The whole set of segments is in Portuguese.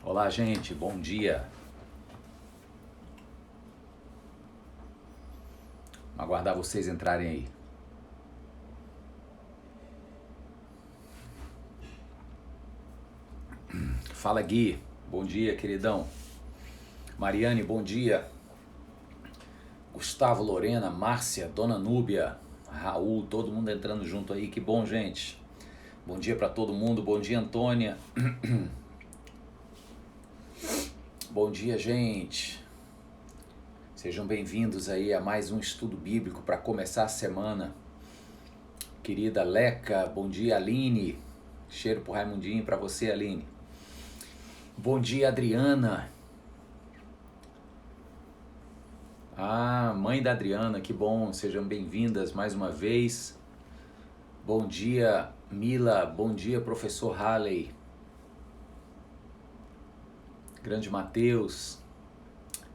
Olá, gente, bom dia. Vamos aguardar vocês entrarem aí. Fala, Gui. Bom dia, queridão. Mariane, bom dia. Gustavo, Lorena, Márcia, Dona Núbia, Raul, todo mundo entrando junto aí. Que bom, gente. Bom dia para todo mundo. Bom dia, Antônia. Bom dia, gente. Sejam bem-vindos aí a mais um estudo bíblico para começar a semana. Querida Leca, bom dia, Aline. Cheiro pro Raimundinho para você, Aline. Bom dia, Adriana. Ah, mãe da Adriana, que bom. Sejam bem-vindas mais uma vez. Bom dia, Mila. Bom dia, professor Halley. Grande Mateus.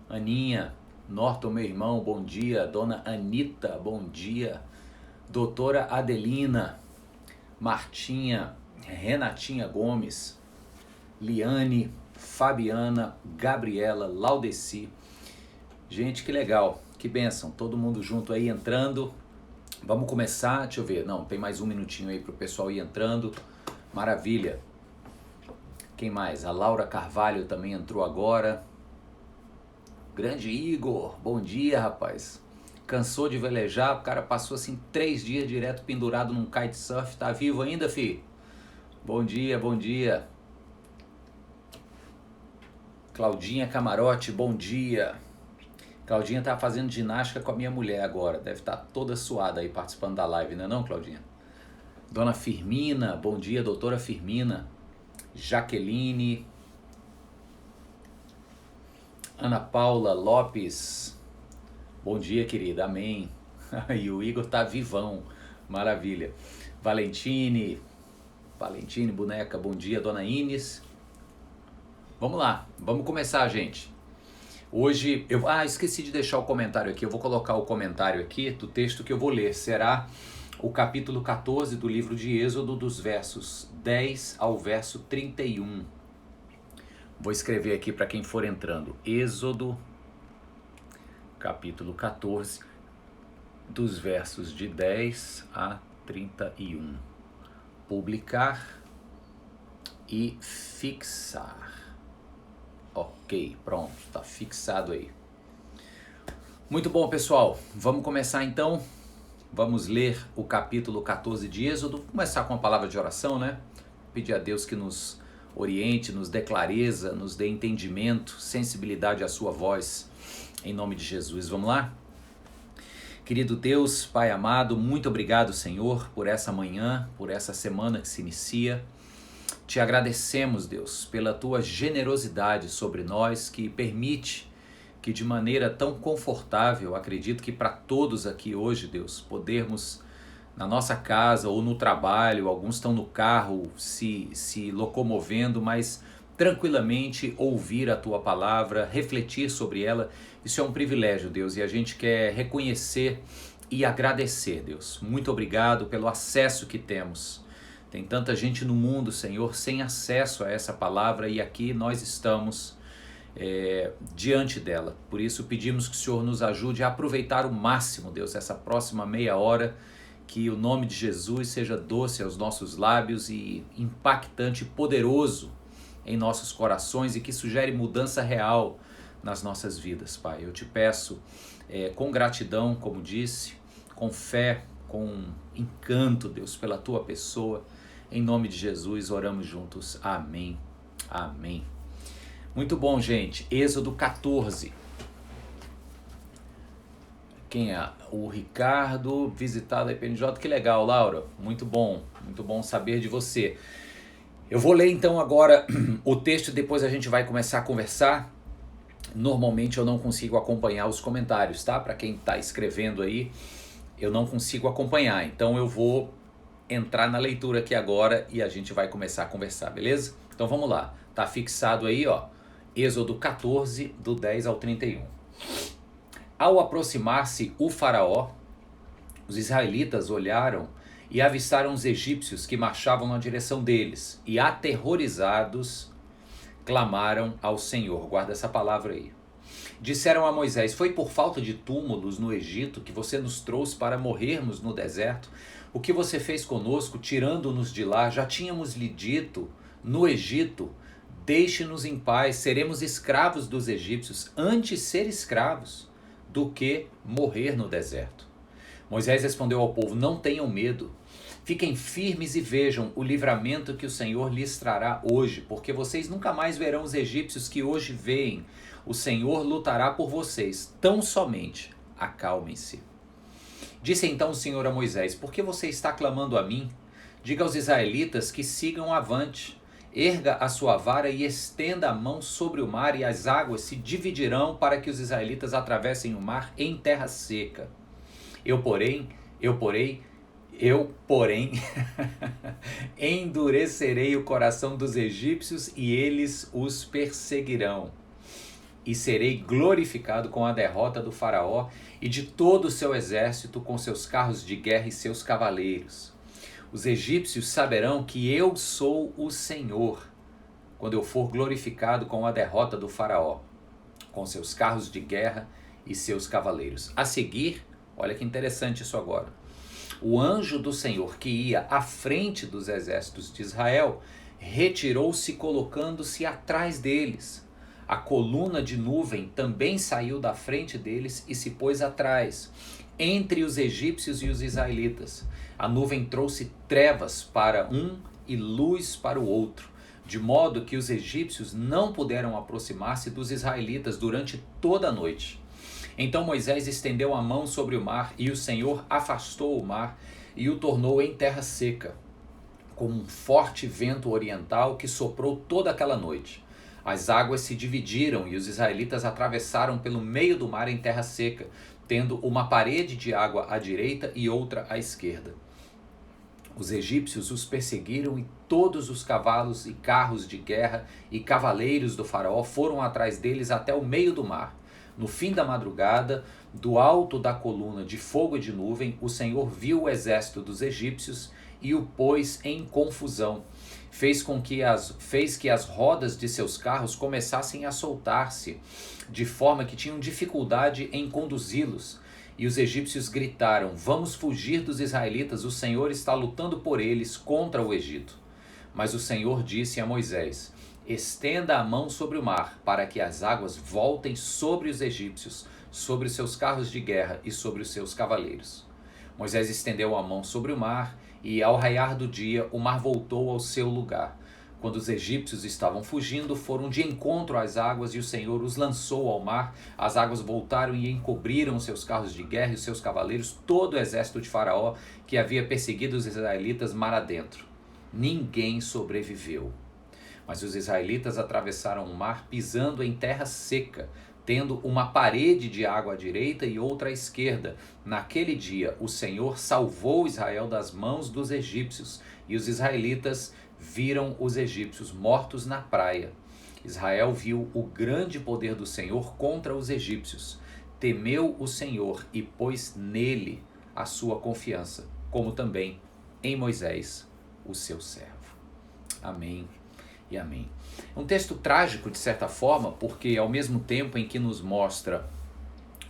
Aninha. Norton, meu irmão, bom dia. Dona Anita, bom dia. Doutora Adelina. Martinha. Renatinha Gomes. Liane. Fabiana. Gabriela. Laudeci. Gente, que legal. Que bênção. Todo mundo junto aí entrando. Vamos começar. Deixa eu ver. Não, tem mais um minutinho aí pro pessoal ir entrando. Maravilha. Quem mais? A Laura Carvalho também entrou agora. Grande Igor, bom dia, rapaz. Cansou de velejar, o cara passou assim 3 dias direto pendurado num kitesurf. Tá vivo ainda, fi? Bom dia, bom dia. Claudinha Camarote, bom dia. Claudinha tá fazendo ginástica com a minha mulher agora. Deve estar toda suada aí participando da live, não é não, Claudinha? Dona Firmina, bom dia, doutora Firmina. Jaqueline. Ana Paula Lopes, bom dia, querida, amém. E o Igor tá vivão, maravilha. Valentine, boneca, bom dia, Dona Ines. Vamos lá, vamos começar, gente. Hoje, esqueci de deixar o comentário aqui, eu vou colocar o comentário aqui do texto que eu vou ler. Será o capítulo 14 do livro de Êxodo, dos versos 10 ao verso 31. Vou escrever aqui para quem for entrando. Êxodo, capítulo 14, dos versos de 10 a 31. Publicar e fixar. Ok, pronto, está fixado aí. Muito bom, pessoal. Vamos começar então. Vamos ler o capítulo 14 de Êxodo. Vou começar com a palavra de oração, né? Pedir a Deus que nos oriente, nos dê clareza, nos dê entendimento, sensibilidade à sua voz, em nome de Jesus. Vamos lá? Querido Deus, Pai amado, muito obrigado, Senhor, por essa manhã, por essa semana que se inicia. Te agradecemos, Deus, pela tua generosidade sobre nós, que permite que de maneira tão confortável, acredito que para todos aqui hoje, Deus, podermos na nossa casa ou no trabalho, alguns estão no carro se locomovendo, mas tranquilamente ouvir a tua palavra, refletir sobre ela, isso é um privilégio, Deus, e a gente quer reconhecer e agradecer, Deus. Muito obrigado pelo acesso que temos. Tem tanta gente no mundo, Senhor, sem acesso a essa palavra, e aqui nós estamos diante dela. Por isso pedimos que o Senhor nos ajude a aproveitar o máximo, Deus, essa próxima meia hora, que o nome de Jesus seja doce aos nossos lábios e impactante, poderoso em nossos corações, e que sugere mudança real nas nossas vidas, Pai. Eu te peço com gratidão, como disse, com fé, com encanto, Deus, pela tua pessoa. Em nome de Jesus, oramos juntos. Amém. Amém. Muito bom, gente. Êxodo 14. Quem é? O Ricardo, visitado a IPNJ. Que legal, Laura. Muito bom saber de você. Eu vou ler então agora o texto e depois a gente vai começar a conversar. Normalmente eu não consigo acompanhar os comentários, tá? Para quem está escrevendo aí, eu não consigo acompanhar. Então eu vou entrar na leitura aqui agora e a gente vai começar a conversar, beleza? Então vamos lá. Tá fixado aí, ó. Êxodo 14, do 10 ao 31. Ao aproximar-se o faraó, os israelitas olharam e avistaram os egípcios que marchavam na direção deles, e aterrorizados, clamaram ao Senhor. Guarda essa palavra aí. Disseram a Moisés: foi por falta de túmulos no Egito que você nos trouxe para morrermos no deserto? O que você fez conosco, tirando-nos de lá? Já tínhamos lhe dito no Egito: deixe-nos em paz, seremos escravos dos egípcios, antes ser escravos do que morrer no deserto. Moisés respondeu ao povo: não tenham medo. Fiquem firmes e vejam o livramento que o Senhor lhes trará hoje, porque vocês nunca mais verão os egípcios que hoje veem. O Senhor lutará por vocês, tão somente acalmem-se. Disse então o Senhor a Moisés: por que você está clamando a mim? Diga aos israelitas que sigam avante. Erga a sua vara e estenda a mão sobre o mar, e as águas se dividirão para que os israelitas atravessem o mar em terra seca. Eu, porém, endurecerei o coração dos egípcios e eles os perseguirão. E serei glorificado com a derrota do faraó e de todo o seu exército, com seus carros de guerra e seus cavaleiros. Os egípcios saberão que eu sou o Senhor, quando eu for glorificado com a derrota do faraó, com seus carros de guerra e seus cavaleiros. A seguir, olha que interessante isso agora. O anjo do Senhor, que ia à frente dos exércitos de Israel, retirou-se colocando-se atrás deles. A coluna de nuvem também saiu da frente deles e se pôs atrás, entre os egípcios e os israelitas. A nuvem trouxe trevas para um e luz para o outro, de modo que os egípcios não puderam aproximar-se dos israelitas durante toda a noite. Então Moisés estendeu a mão sobre o mar, e o Senhor afastou o mar e o tornou em terra seca, como um forte vento oriental que soprou toda aquela noite. As águas se dividiram e os israelitas atravessaram pelo meio do mar em terra seca, tendo uma parede de água à direita e outra à esquerda. Os egípcios os perseguiram e todos os cavalos e carros de guerra e cavaleiros do faraó foram atrás deles até o meio do mar. No fim da madrugada, do alto da coluna de fogo e de nuvem, o Senhor viu o exército dos egípcios e o pôs em confusão. Fez que as rodas de seus carros começassem a soltar-se, de forma que tinham dificuldade em conduzi-los. E os egípcios gritaram: vamos fugir dos israelitas, o Senhor está lutando por eles contra o Egito. Mas o Senhor disse a Moisés: estenda a mão sobre o mar, para que as águas voltem sobre os egípcios, sobre os seus carros de guerra e sobre os seus cavaleiros. Moisés estendeu a mão sobre o mar, e ao raiar do dia o mar voltou ao seu lugar. Quando os egípcios estavam fugindo, foram de encontro às águas, e o Senhor os lançou ao mar. As águas voltaram e encobriram seus carros de guerra e os seus cavaleiros, todo o exército de Faraó que havia perseguido os israelitas mar adentro. Ninguém sobreviveu. Mas os israelitas atravessaram o mar pisando em terra seca, tendo uma parede de água à direita e outra à esquerda. Naquele dia, o Senhor salvou Israel das mãos dos egípcios, e os israelitas viram os egípcios mortos na praia. Israel viu o grande poder do Senhor contra os egípcios. Temeu o Senhor e pôs nele a sua confiança, como também em Moisés, o seu servo. Amém e amém. É um texto trágico, de certa forma, porque ao mesmo tempo em que nos mostra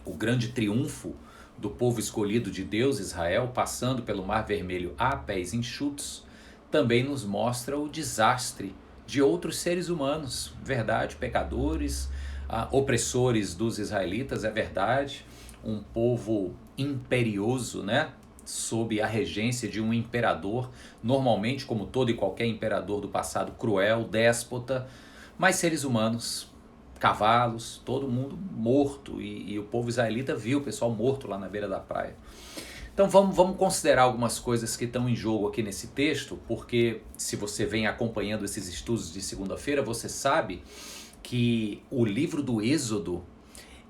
o grande triunfo do povo escolhido de Deus, Israel, passando pelo Mar Vermelho a pés enxutos, também nos mostra o desastre de outros seres humanos, verdade, pecadores, opressores dos israelitas, é verdade, um povo imperioso, né? Sob a regência de um imperador, normalmente, como todo e qualquer imperador do passado, cruel, déspota, mas seres humanos, cavalos, todo mundo morto, e o povo israelita viu o pessoal morto lá na beira da praia. Então vamos considerar algumas coisas que estão em jogo aqui nesse texto, porque se você vem acompanhando esses estudos de segunda-feira, você sabe que o livro do Êxodo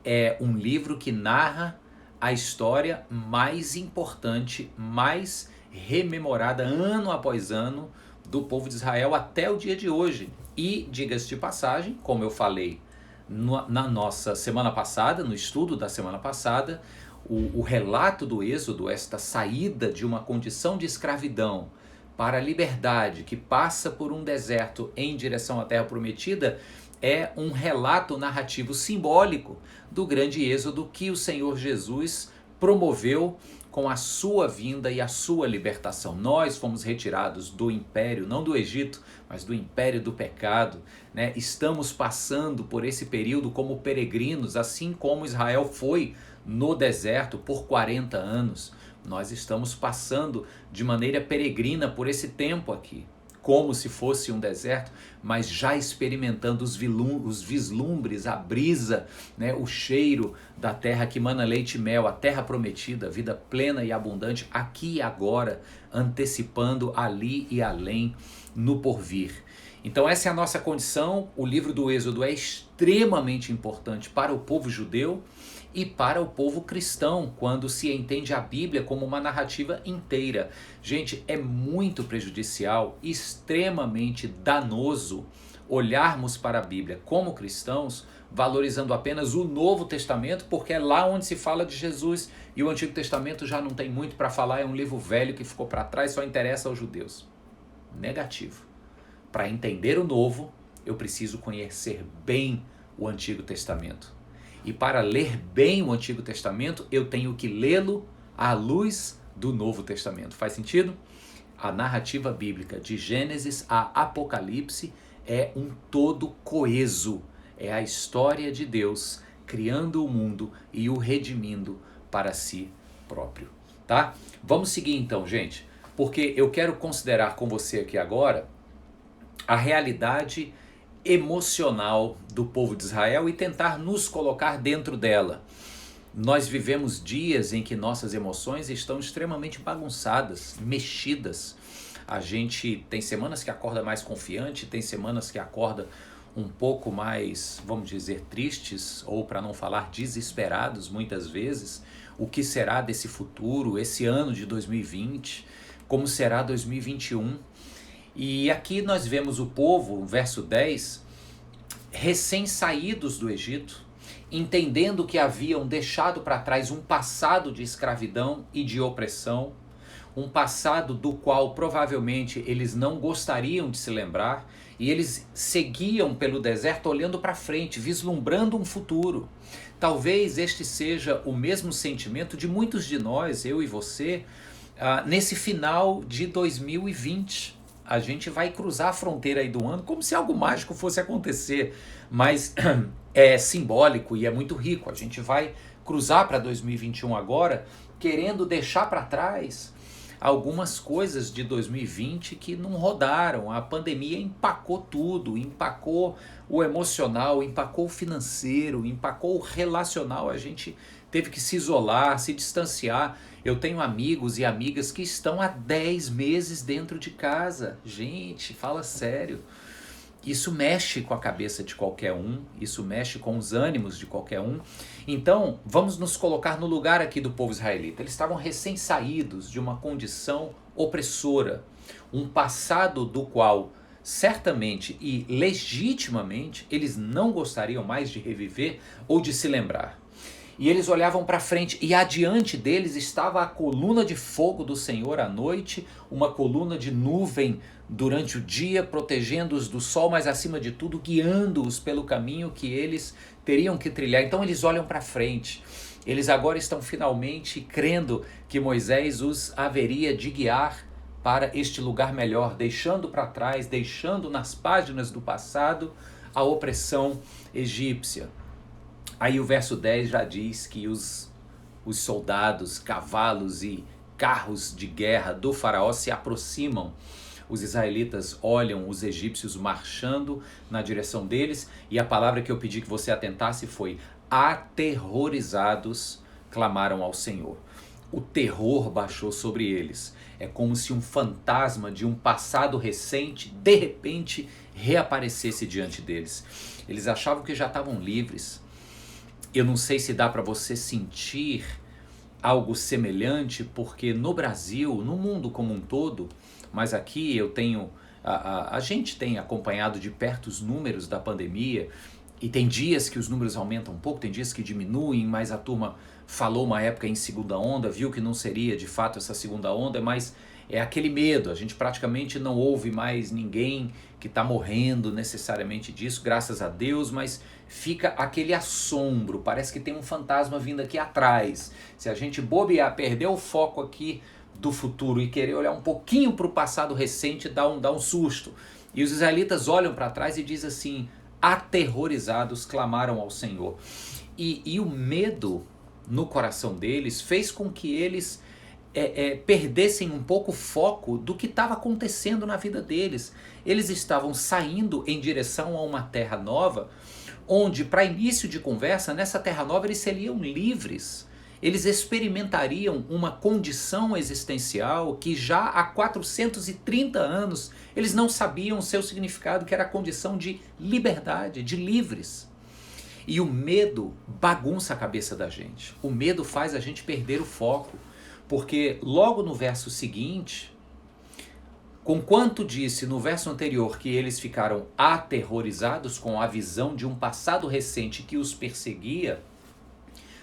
é um livro que narra a história mais importante, mais rememorada ano após ano do povo de Israel até o dia de hoje. E, diga-se de passagem, como eu falei na nossa semana passada, no estudo da semana passada, o relato do Êxodo, esta saída de uma condição de escravidão para a liberdade, que passa por um deserto em direção à Terra Prometida, é um relato narrativo simbólico do grande êxodo que o Senhor Jesus promoveu com a sua vinda e a sua libertação. Nós fomos retirados do império, não do Egito, mas do império do pecado, né? Estamos passando por esse período como peregrinos, assim como Israel foi no deserto por 40 anos. Nós estamos passando de maneira peregrina por esse tempo aqui, como se fosse um deserto, mas já experimentando os vislumbres, a brisa, né, o cheiro da terra que mana leite e mel, a terra prometida, vida plena e abundante, aqui e agora, antecipando ali e além no porvir. Então essa é a nossa condição. O livro do Êxodo é extremamente importante para o povo judeu e para o povo cristão, quando se entende a Bíblia como uma narrativa inteira. Gente, é muito prejudicial, extremamente danoso olharmos para a Bíblia como cristãos, valorizando apenas o Novo Testamento, porque é lá onde se fala de Jesus, e o Antigo Testamento já não tem muito para falar, é um livro velho que ficou para trás, só interessa aos judeus. Negativo. Para entender o Novo, eu preciso conhecer bem o Antigo Testamento. E para ler bem o Antigo Testamento, eu tenho que lê-lo à luz do Novo Testamento. Faz sentido? A narrativa bíblica de Gênesis a Apocalipse é um todo coeso. É a história de Deus criando o mundo e o redimindo para si próprio. Tá? Vamos seguir então, gente, porque eu quero considerar com você aqui agora a realidade emocional do povo de Israel e tentar nos colocar dentro dela. Nós vivemos dias em que nossas emoções estão extremamente bagunçadas, mexidas. A gente tem semanas que acorda mais confiante, tem semanas que acorda um pouco mais, vamos dizer, tristes, ou para não falar desesperados muitas vezes. O que será desse futuro, esse ano de 2020? Como será 2021? E aqui nós vemos o povo, verso 10, recém-saídos do Egito, entendendo que haviam deixado para trás um passado de escravidão e de opressão, um passado do qual provavelmente eles não gostariam de se lembrar, e eles seguiam pelo deserto olhando para frente, vislumbrando um futuro. Talvez este seja o mesmo sentimento de muitos de nós, eu e você, nesse final de 2020. A gente vai cruzar a fronteira aí do ano como se algo mágico fosse acontecer, mas é simbólico e é muito rico. A gente vai cruzar para 2021 agora, querendo deixar para trás algumas coisas de 2020 que não rodaram. A pandemia empacou tudo, empacou o emocional, empacou o financeiro, empacou o relacional. A gente teve que se isolar, se distanciar. Eu tenho amigos e amigas que estão há 10 meses dentro de casa. Gente, fala sério. Isso mexe com a cabeça de qualquer um, isso mexe com os ânimos de qualquer um. Então, vamos nos colocar no lugar aqui do povo israelita. Eles estavam recém-saídos de uma condição opressora, um passado do qual certamente e legitimamente eles não gostariam mais de reviver ou de se lembrar. E eles olhavam para frente, e adiante deles estava a coluna de fogo do Senhor à noite, uma coluna de nuvem durante o dia, protegendo-os do sol, mas acima de tudo, guiando-os pelo caminho que eles teriam que trilhar. Então eles olham para frente. Eles agora estão finalmente crendo que Moisés os haveria de guiar para este lugar melhor, deixando para trás, deixando nas páginas do passado a opressão egípcia. Aí o verso 10 já diz que os soldados, cavalos e carros de guerra do faraó se aproximam. Os israelitas olham os egípcios marchando na direção deles, e a palavra que eu pedi que você atentasse foi: aterrorizados clamaram ao Senhor. O terror baixou sobre eles. É como se um fantasma de um passado recente, de repente, reaparecesse diante deles. Eles achavam que já estavam livres. Eu não sei se dá para você sentir algo semelhante, porque no Brasil, no mundo como um todo, mas aqui eu tenho, a gente tem acompanhado de perto os números da pandemia, e tem dias que os números aumentam um pouco, tem dias que diminuem, mas a turma falou uma época em segunda onda, viu que não seria de fato essa segunda onda, mas é aquele medo. A gente praticamente não ouve mais ninguém que está morrendo necessariamente disso, graças a Deus, mas fica aquele assombro, parece que tem um fantasma vindo aqui atrás. Se a gente bobear, perder o foco aqui do futuro e querer olhar um pouquinho para o passado recente, dá um susto. E os israelitas olham para trás e dizem assim, aterrorizados, clamaram ao Senhor. E o medo no coração deles fez com que eles perdessem um pouco o foco do que estava acontecendo na vida deles. Eles estavam saindo em direção a uma terra nova, onde, para início de conversa, nessa terra nova eles seriam livres. Eles experimentariam uma condição existencial que já há 430 anos eles não sabiam o seu significado, que era a condição de liberdade, de livres. E o medo bagunça a cabeça da gente. O medo faz a gente perder o foco. Porque logo no verso seguinte, conquanto disse no verso anterior que eles ficaram aterrorizados com a visão de um passado recente que os perseguia,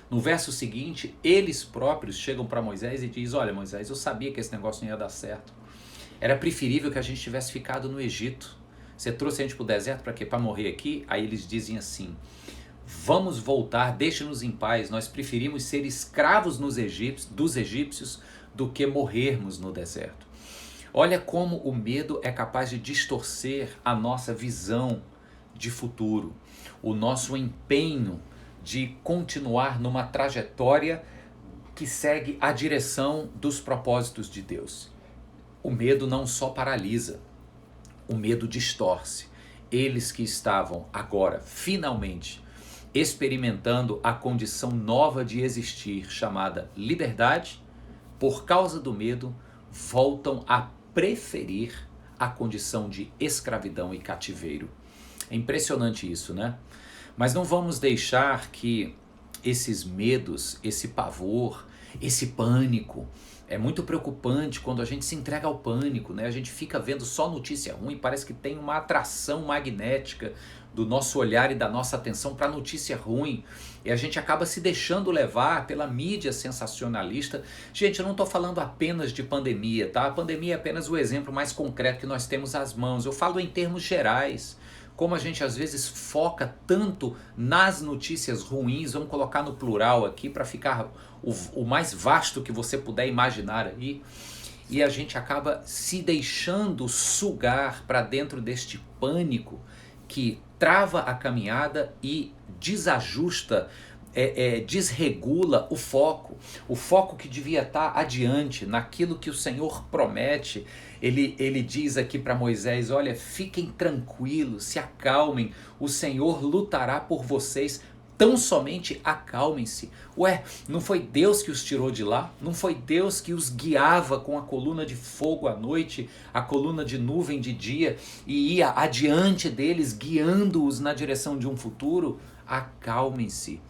no verso seguinte, eles próprios chegam para Moisés e dizem, olha Moisés, eu sabia que esse negócio não ia dar certo. Era preferível que a gente tivesse ficado no Egito. Você trouxe a gente para o deserto para quê? Para morrer aqui? Aí eles dizem assim, vamos voltar, deixe-nos em paz, nós preferimos ser escravos dos egípcios do que morrermos no deserto. Olha como o medo é capaz de distorcer a nossa visão de futuro, o nosso empenho de continuar numa trajetória que segue a direção dos propósitos de Deus. O medo não só paralisa, o medo distorce. Eles que estavam agora, finalmente, experimentando a condição nova de existir, chamada liberdade, por causa do medo, voltam a preferir a condição de escravidão e cativeiro. É impressionante isso, né? Mas não vamos deixar que esses medos, esse pavor, esse pânico, é muito preocupante quando a gente se entrega ao pânico, né? A gente fica vendo só notícia ruim, parece que tem uma atração magnética do nosso olhar e da nossa atenção para notícia ruim, e a gente acaba se deixando levar pela mídia sensacionalista. Gente, eu não estou falando apenas de pandemia, tá? A pandemia é apenas o exemplo mais concreto que nós temos às mãos. Eu falo em termos gerais, como a gente às vezes foca tanto nas notícias ruins, vamos colocar no plural aqui para ficar o mais vasto que você puder imaginar aí, e a gente acaba se deixando sugar para dentro deste pânico que trava a caminhada e desajusta, desregula o foco que devia estar adiante, naquilo que o Senhor promete. Ele diz aqui para Moisés, olha, fiquem tranquilos, se acalmem, o Senhor lutará por vocês, tão somente acalmem-se. Ué, não foi Deus que os tirou de lá? Não foi Deus que os guiava com a coluna de fogo à noite, a coluna de nuvem de dia, e ia adiante deles, guiando-os na direção de um futuro? Acalmem-se,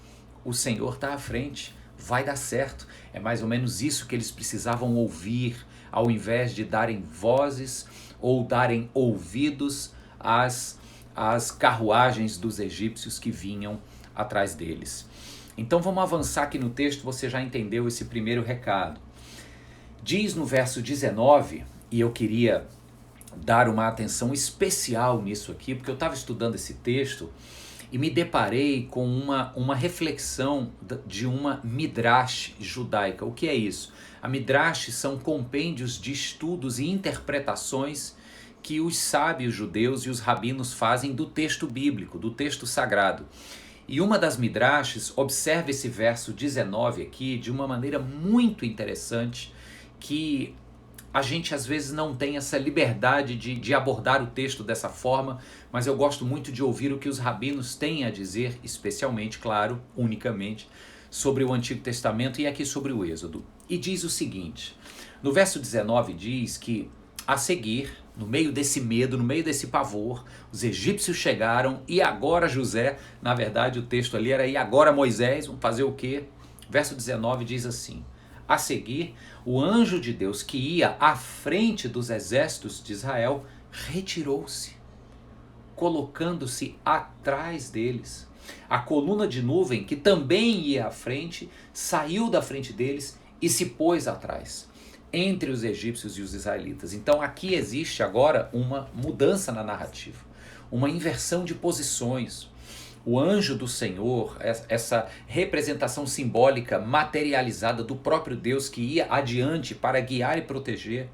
o Senhor está à frente, vai dar certo. É mais ou menos isso que eles precisavam ouvir, ao invés de darem vozes ou darem ouvidos às carruagens dos egípcios que vinham atrás deles. Então vamos avançar aqui no texto, você já entendeu esse primeiro recado. Diz no verso 19, e eu queria dar uma atenção especial nisso aqui, porque eu estava estudando esse texto e me deparei com uma reflexão de uma midrash judaica. O que é isso? A midrash são compêndios de estudos e interpretações que os sábios judeus e os rabinos fazem do texto bíblico, do texto sagrado. E uma das midrashes observa esse verso 19 aqui de uma maneira muito interessante, que a gente às vezes não tem essa liberdade de abordar o texto dessa forma, mas eu gosto muito de ouvir o que os rabinos têm a dizer, especialmente, claro, unicamente, sobre o Antigo Testamento e aqui sobre o Êxodo. E diz o seguinte, no verso 19 diz que a seguir, no meio desse medo, no meio desse pavor, os egípcios chegaram e agora José, na verdade o texto ali era e agora Moisés, vamos fazer o quê? Verso 19 diz assim, a seguir, o anjo de Deus que ia à frente dos exércitos de Israel retirou-se, colocando-se atrás deles. A coluna de nuvem, que também ia à frente, saiu da frente deles e se pôs atrás. entre os egípcios e os israelitas. Então aqui existe agora uma mudança na narrativa, uma inversão de posições. O anjo do Senhor, essa representação simbólica materializada do próprio Deus que ia adiante para guiar e proteger,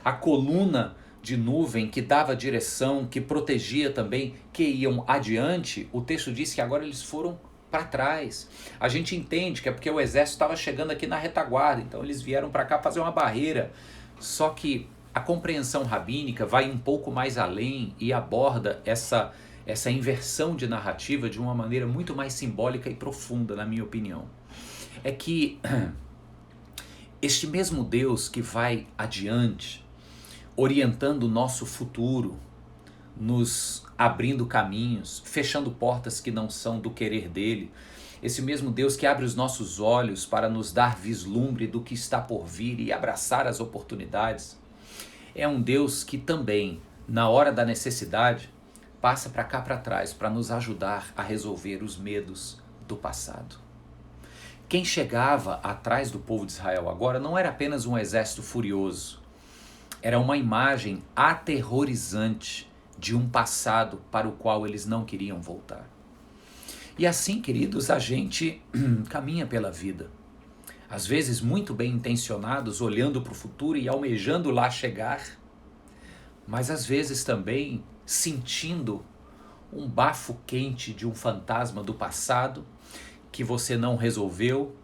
a coluna de nuvem que dava direção, que protegia também, que iam adiante, o texto diz que agora eles foram para trás. A gente entende que é porque o exército estava chegando aqui na retaguarda, então eles vieram para cá fazer uma barreira. Só que a compreensão rabínica vai um pouco mais além e aborda essa inversão de narrativa de uma maneira muito mais simbólica e profunda, na minha opinião. É que este mesmo Deus que vai adiante, orientando o nosso futuro, nos abrindo caminhos, fechando portas que não são do querer dele, esse mesmo Deus que abre os nossos olhos para nos dar vislumbre do que está por vir e abraçar as oportunidades, é um Deus que também, na hora da necessidade, passa para cá para trás para nos ajudar a resolver os medos do passado. Quem chegava atrás do povo de Israel agora não era apenas um exército furioso, era uma imagem aterrorizante de um passado para o qual eles não queriam voltar. E assim, queridos, a gente caminha pela vida. Às vezes muito bem intencionados, olhando para o futuro e almejando lá chegar, mas às vezes também sentindo um bafo quente de um fantasma do passado que você não resolveu,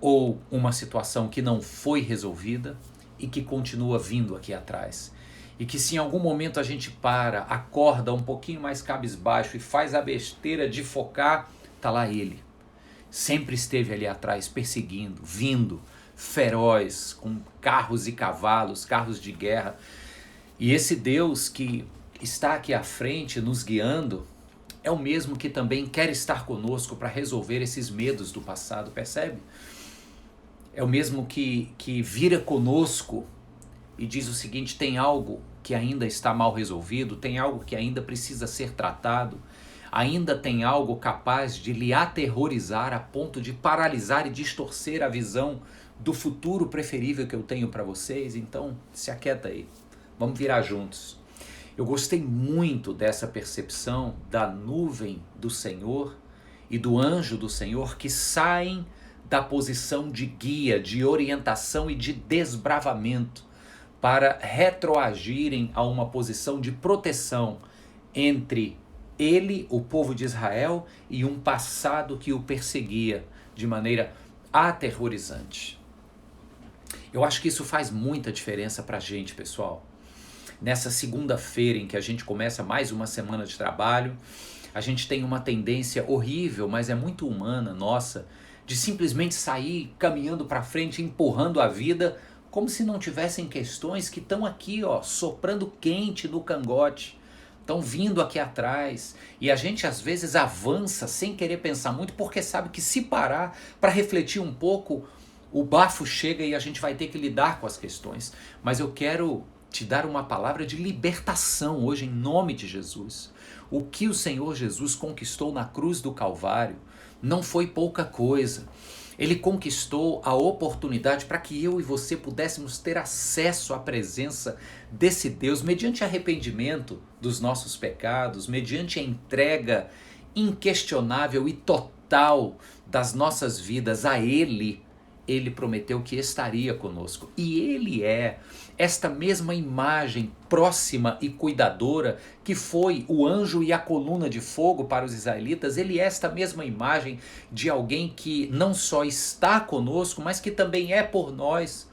ou uma situação que não foi resolvida e que continua vindo aqui atrás. E que se em algum momento a gente para, acorda um pouquinho mais cabisbaixo e faz a besteira de focar, tá lá ele. Sempre esteve ali atrás, perseguindo, vindo, feroz, com carros e cavalos, carros de guerra. E esse Deus que está aqui à frente, nos guiando, é o mesmo que também quer estar conosco para resolver esses medos do passado, percebe? É o mesmo que vira conosco e diz o seguinte: tem algo que ainda está mal resolvido, tem algo que ainda precisa ser tratado, ainda tem algo capaz de lhe aterrorizar a ponto de paralisar e distorcer a visão do futuro preferível que eu tenho para vocês. Então, se aquieta aí, vamos virar juntos. Eu gostei muito dessa percepção da nuvem do Senhor e do anjo do Senhor que saem da posição de guia, de orientação e de desbravamento para retroagirem a uma posição de proteção entre ele, o povo de Israel, e um passado que o perseguia de maneira aterrorizante. Eu acho que isso faz muita diferença para a gente, pessoal. Nessa segunda-feira em que a gente começa mais uma semana de trabalho, a gente tem uma tendência horrível, mas é muito humana, nossa, de simplesmente sair caminhando para frente, empurrando a vida, como se não tivessem questões que estão aqui, ó, soprando quente no cangote, estão vindo aqui atrás. E a gente às vezes avança sem querer pensar muito, porque sabe que se parar para refletir um pouco, o bafo chega e a gente vai ter que lidar com as questões. Mas eu quero te dar uma palavra de libertação hoje em nome de Jesus. O que o Senhor Jesus conquistou na cruz do Calvário não foi pouca coisa. Ele conquistou a oportunidade para que eu e você pudéssemos ter acesso à presença desse Deus mediante arrependimento dos nossos pecados, mediante a entrega inquestionável e total das nossas vidas a Ele. Ele prometeu que estaria conosco. E Ele é esta mesma imagem próxima e cuidadora que foi o anjo e a coluna de fogo para os israelitas. Ele é esta mesma imagem de alguém que não só está conosco, mas que também é por nós,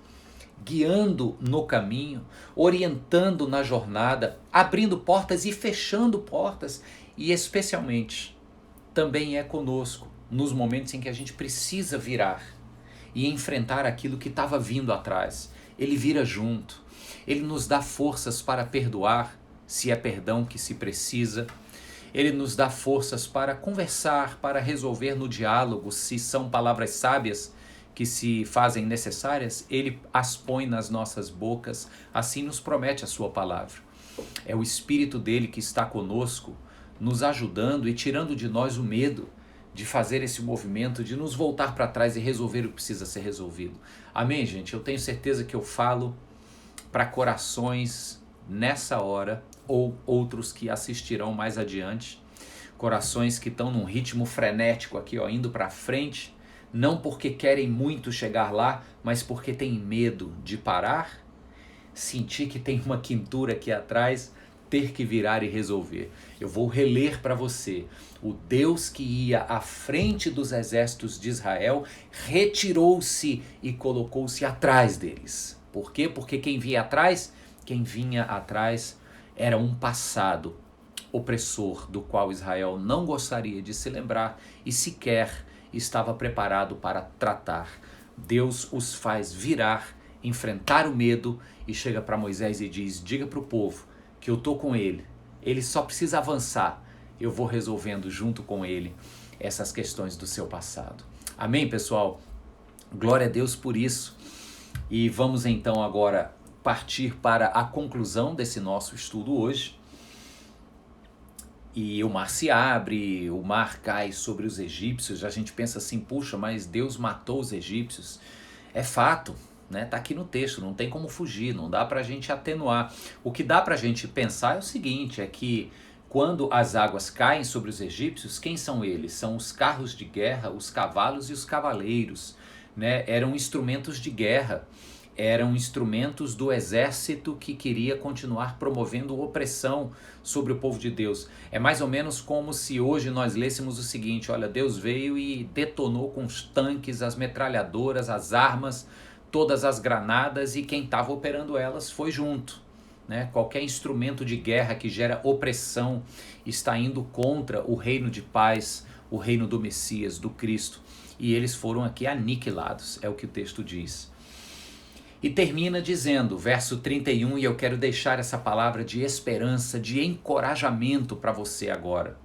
guiando no caminho, orientando na jornada, abrindo portas e fechando portas, e especialmente também é conosco nos momentos em que a gente precisa virar e enfrentar aquilo que estava vindo atrás. Ele vira junto, ele nos dá forças para perdoar, se é perdão que se precisa, ele nos dá forças para conversar, para resolver no diálogo, se são palavras sábias que se fazem necessárias, ele as põe nas nossas bocas, assim nos promete a sua palavra. É o Espírito dele que está conosco, nos ajudando e tirando de nós o medo de fazer esse movimento, de nos voltar para trás e resolver o que precisa ser resolvido. Amém, gente? Eu tenho certeza que eu falo para corações nessa hora, ou outros que assistirão mais adiante, corações que estão num ritmo frenético aqui, ó, indo para frente, não porque querem muito chegar lá, mas porque têm medo de parar, sentir que tem uma quintura aqui atrás, ter que virar e resolver. Eu vou reler para você. O Deus que ia à frente dos exércitos de Israel retirou-se e colocou-se atrás deles. Por quê? Porque quem vinha atrás era um passado opressor do qual Israel não gostaria de se lembrar e sequer estava preparado para tratar. Deus os faz virar, enfrentar o medo e chega para Moisés e diz: diga para o povo que eu estou com ele só precisa avançar, eu vou resolvendo junto com ele essas questões do seu passado. Amém, pessoal? Glória a Deus por isso. E vamos então agora partir para a conclusão desse nosso estudo hoje. E o mar se abre, o mar cai sobre os egípcios. A gente pensa assim, puxa, mas Deus matou os egípcios. É fato, né? Tá aqui no texto, não tem como fugir, não dá pra gente atenuar. O que dá pra gente pensar é o seguinte, é que quando as águas caem sobre os egípcios, quem são eles? São os carros de guerra, os cavalos e os cavaleiros, né? Eram instrumentos de guerra, eram instrumentos do exército que queria continuar promovendo opressão sobre o povo de Deus. É mais ou menos como se hoje nós lêssemos o seguinte: olha, Deus veio e detonou com os tanques, as metralhadoras, as armas, todas as granadas, e quem estava operando elas foi junto. Né? Qualquer instrumento de guerra que gera opressão está indo contra o reino de paz, o reino do Messias, do Cristo. E eles foram aqui aniquilados, é o que o texto diz. E termina dizendo, verso 31, e eu quero deixar essa palavra de esperança, de encorajamento para você agora.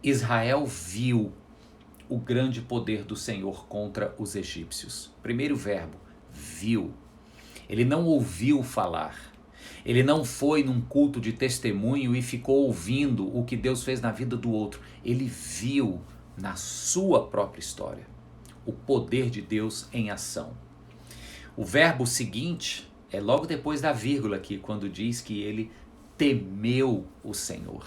Israel viu o grande poder do Senhor contra os egípcios. Primeiro verbo, viu. Ele não ouviu falar. Ele não foi num culto de testemunho e ficou ouvindo o que Deus fez na vida do outro. Ele viu na sua própria história o poder de Deus em ação. O verbo seguinte é logo depois da vírgula aqui, quando diz que ele temeu o Senhor.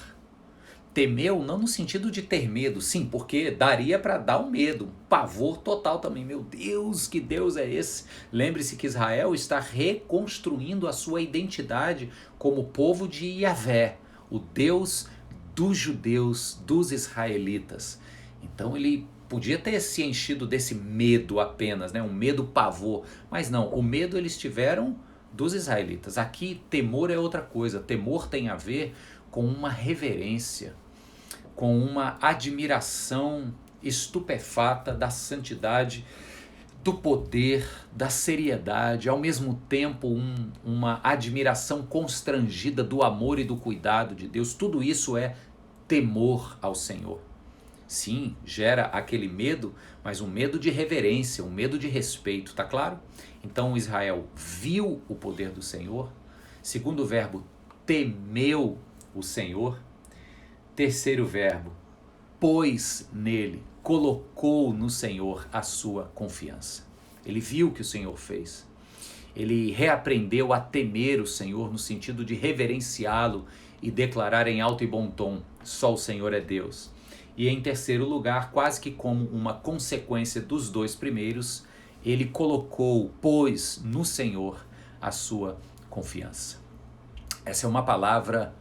Temeu não no sentido de ter medo, sim, porque daria para dar um medo, um pavor total também. Meu Deus, que Deus é esse? Lembre-se que Israel está reconstruindo a sua identidade como povo de Yahvé, o Deus dos judeus, dos israelitas. Então ele podia ter se enchido desse medo apenas, né? Um medo pavor, mas não, o medo eles tiveram dos israelitas. Aqui temor é outra coisa, temor tem a ver com uma reverência, com uma admiração estupefata da santidade, do poder, da seriedade, ao mesmo tempo uma admiração constrangida do amor e do cuidado de Deus. Tudo isso é temor ao Senhor. Sim, gera aquele medo, mas um medo de reverência, um medo de respeito, tá claro? Então Israel viu o poder do Senhor. Segundo verbo, temeu o Senhor. Terceiro verbo, pôs nele, colocou no Senhor a sua confiança. Ele viu o que o Senhor fez. Ele reaprendeu a temer o Senhor no sentido de reverenciá-lo e declarar em alto e bom tom: só o Senhor é Deus. E em terceiro lugar, quase que como uma consequência dos dois primeiros, ele colocou, pôs no Senhor a sua confiança. Essa é uma palavra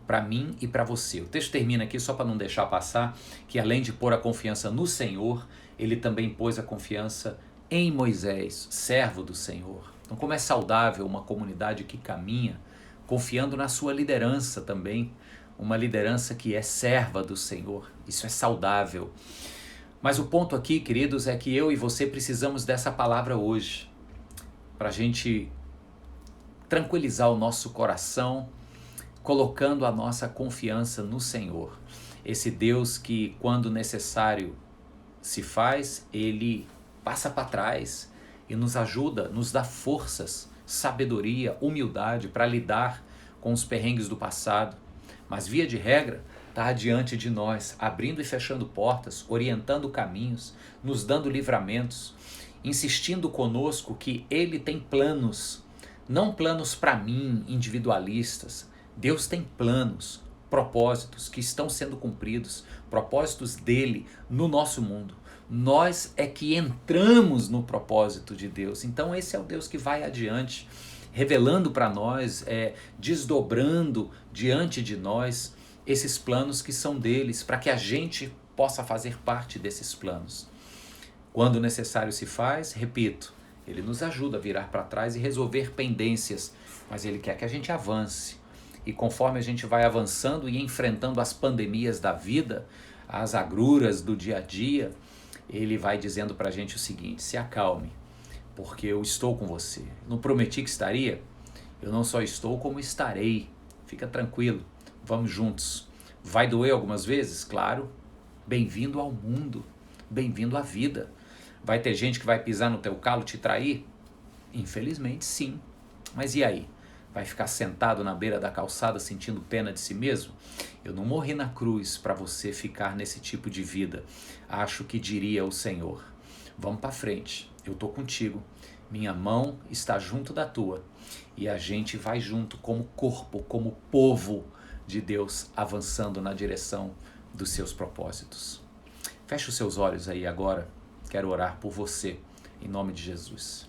para mim e para você. O texto termina aqui só para não deixar passar, que além de pôr a confiança no Senhor, ele também pôs a confiança em Moisés, servo do Senhor. Então, como é saudável uma comunidade que caminha confiando na sua liderança também, uma liderança que é serva do Senhor. Isso é saudável. Mas o ponto aqui, queridos, é que eu e você precisamos dessa palavra hoje, para a gente tranquilizar o nosso coração, colocando a nossa confiança no Senhor. Esse Deus que, quando necessário se faz, ele passa para trás e nos ajuda, nos dá forças, sabedoria, humildade para lidar com os perrengues do passado. Mas via de regra, está adiante de nós, abrindo e fechando portas, orientando caminhos, nos dando livramentos, insistindo conosco que Ele tem planos, não planos para mim, individualistas. Deus tem planos, propósitos que estão sendo cumpridos, propósitos dele no nosso mundo. Nós é que entramos no propósito de Deus. Então esse é o Deus que vai adiante, revelando para nós, desdobrando diante de nós esses planos que são deles, para que a gente possa fazer parte desses planos. Quando necessário se faz, repito, ele nos ajuda a virar para trás e resolver pendências, mas ele quer que a gente avance. E conforme a gente vai avançando e enfrentando as pandemias da vida, as agruras do dia a dia, ele vai dizendo para a gente o seguinte: se acalme, porque eu estou com você. Não prometi que estaria? Eu não só estou, como estarei. Fica tranquilo, vamos juntos. Vai doer algumas vezes? Claro. Bem-vindo ao mundo, bem-vindo à vida. Vai ter gente que vai pisar no teu calo, te trair? Infelizmente sim. Mas e aí? Vai ficar sentado na beira da calçada sentindo pena de si mesmo? Eu não morri na cruz para você ficar nesse tipo de vida. Acho que diria o Senhor: vamos para frente, eu estou contigo, minha mão está junto da tua, e a gente vai junto como corpo, como povo de Deus, avançando na direção dos seus propósitos. Feche os seus olhos aí agora, quero orar por você, em nome de Jesus.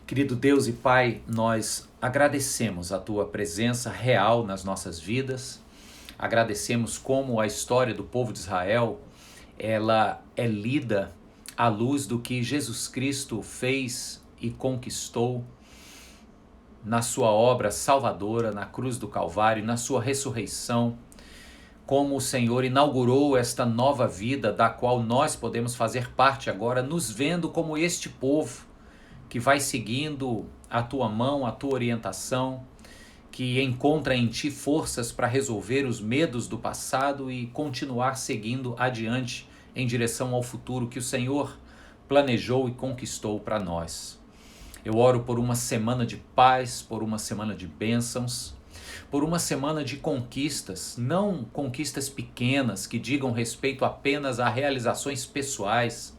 Querido Deus e Pai, nós agradecemos a Tua presença real nas nossas vidas, agradecemos como a história do povo de Israel, ela é lida à luz do que Jesus Cristo fez e conquistou na sua obra salvadora, na cruz do Calvário, na sua ressurreição, como o Senhor inaugurou esta nova vida da qual nós podemos fazer parte agora, nos vendo como este povo que vai seguindo a tua mão, a tua orientação, que encontra em ti forças para resolver os medos do passado e continuar seguindo adiante em direção ao futuro que o Senhor planejou e conquistou para nós. Eu oro por uma semana de paz, por uma semana de bênçãos, por uma semana de conquistas, não conquistas pequenas que digam respeito apenas a realizações pessoais,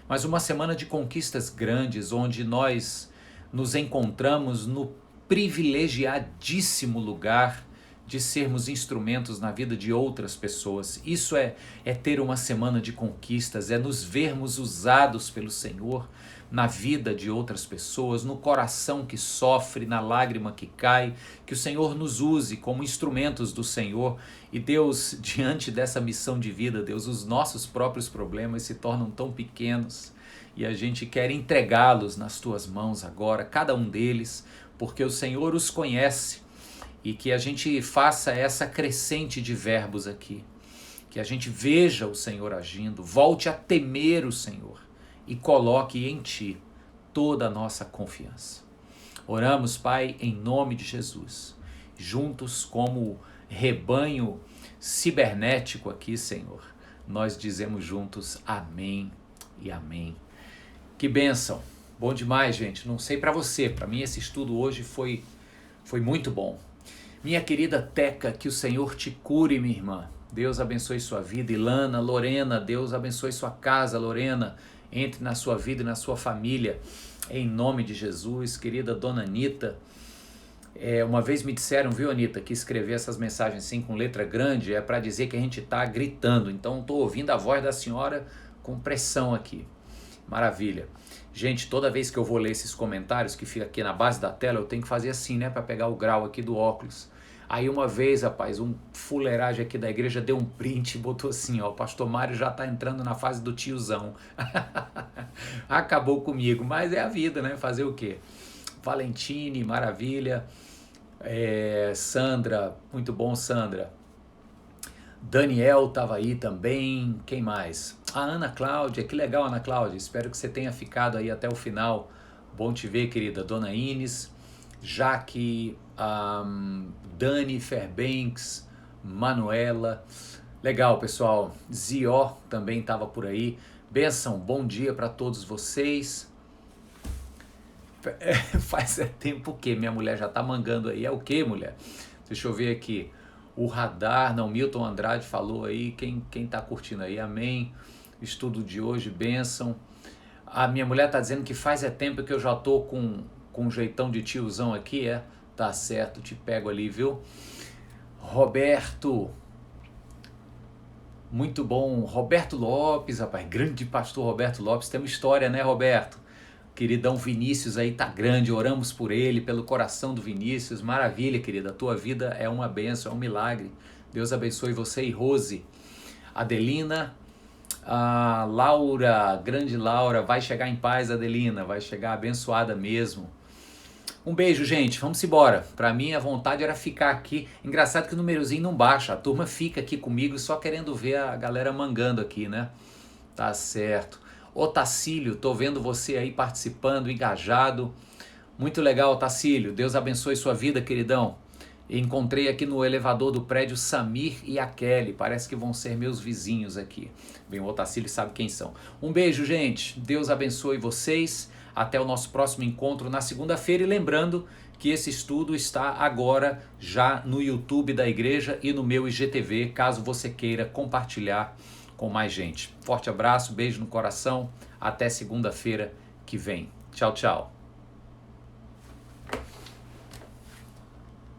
mas uma semana de conquistas grandes, onde nós nos encontramos no privilegiadíssimo lugar de sermos instrumentos na vida de outras pessoas. Isso é ter uma semana de conquistas, é nos vermos usados pelo Senhor na vida de outras pessoas, no coração que sofre, na lágrima que cai, que o Senhor nos use como instrumentos do Senhor. E Deus, diante dessa missão de vida, Deus, os nossos próprios problemas se tornam tão pequenos e a gente quer entregá-los nas tuas mãos agora, cada um deles, porque o Senhor os conhece, e que a gente faça essa crescente de verbos aqui, que a gente veja o Senhor agindo, volte a temer o Senhor e coloque em ti toda a nossa confiança. Oramos, Pai, em nome de Jesus, juntos como rebanho cibernético aqui, Senhor, nós dizemos juntos amém e amém. Que bênção, bom demais, gente. Não sei para você, para mim esse estudo hoje foi muito bom. Minha querida Teca, que o Senhor te cure, minha irmã. Deus abençoe sua vida. Ilana, Lorena, Deus abençoe sua casa, Lorena. Entre na sua vida e na sua família, em nome de Jesus. Querida Dona Anitta, uma vez me disseram, viu, Anitta, que escrever essas mensagens assim com letra grande é para dizer que a gente está gritando. Então estou ouvindo a voz da senhora com pressão aqui. Maravilha. Gente, toda vez que eu vou ler esses comentários que fica aqui na base da tela, eu tenho que fazer assim, né, para pegar o grau aqui do óculos. Aí uma vez, rapaz, um fuleiragem aqui da igreja deu um print e botou assim, ó, o pastor Mário já tá entrando na fase do tiozão. Acabou comigo, mas é a vida, né, fazer o quê? Valentine, maravilha. Sandra, muito bom, Sandra. Daniel estava aí também, quem mais? A Ana Cláudia, que legal, Ana Cláudia, espero que você tenha ficado aí até o final. Bom te ver, querida. Dona Ines, Jaque, Dani Fairbanks, Manuela. Legal, pessoal. Zió também estava por aí. Benção, bom dia para todos vocês. Faz tempo que minha mulher já tá mangando aí. É o que, mulher? Deixa eu ver aqui. O Radar, não, Milton Andrade falou aí, quem tá curtindo aí, amém. Estudo de hoje, bênção. A minha mulher tá dizendo que faz tempo que eu já tô com um jeitão de tiozão aqui, Tá certo, te pego ali, viu? Roberto, muito bom. Roberto Lopes, rapaz, grande pastor Roberto Lopes, tem uma história, né, Roberto? Queridão Vinícius aí tá grande, oramos por ele, pelo coração do Vinícius, maravilha, querida, a tua vida é uma bênção, é um milagre. Deus abençoe você e Rose. Adelina, a Laura, grande Laura, vai chegar em paz, Adelina, vai chegar abençoada mesmo. Um beijo, gente, vamos embora. Pra mim a vontade era ficar aqui. Engraçado que o númerozinho não baixa, a turma fica aqui comigo só querendo ver a galera mangando aqui, né? Tá certo. Ô Tacílio, tô vendo você aí participando, engajado. Muito legal, Tacílio. Deus abençoe sua vida, queridão. Encontrei aqui no elevador do prédio Samir e a Kelly. Parece que vão ser meus vizinhos aqui. Bem, o Otacílio sabe quem são. Um beijo, gente. Deus abençoe vocês. Até o nosso próximo encontro na segunda-feira. E lembrando que esse estudo está agora já no YouTube da igreja e no meu IGTV, caso você queira compartilhar com mais gente. Forte abraço, beijo no coração. Até segunda-feira que vem. Tchau, tchau.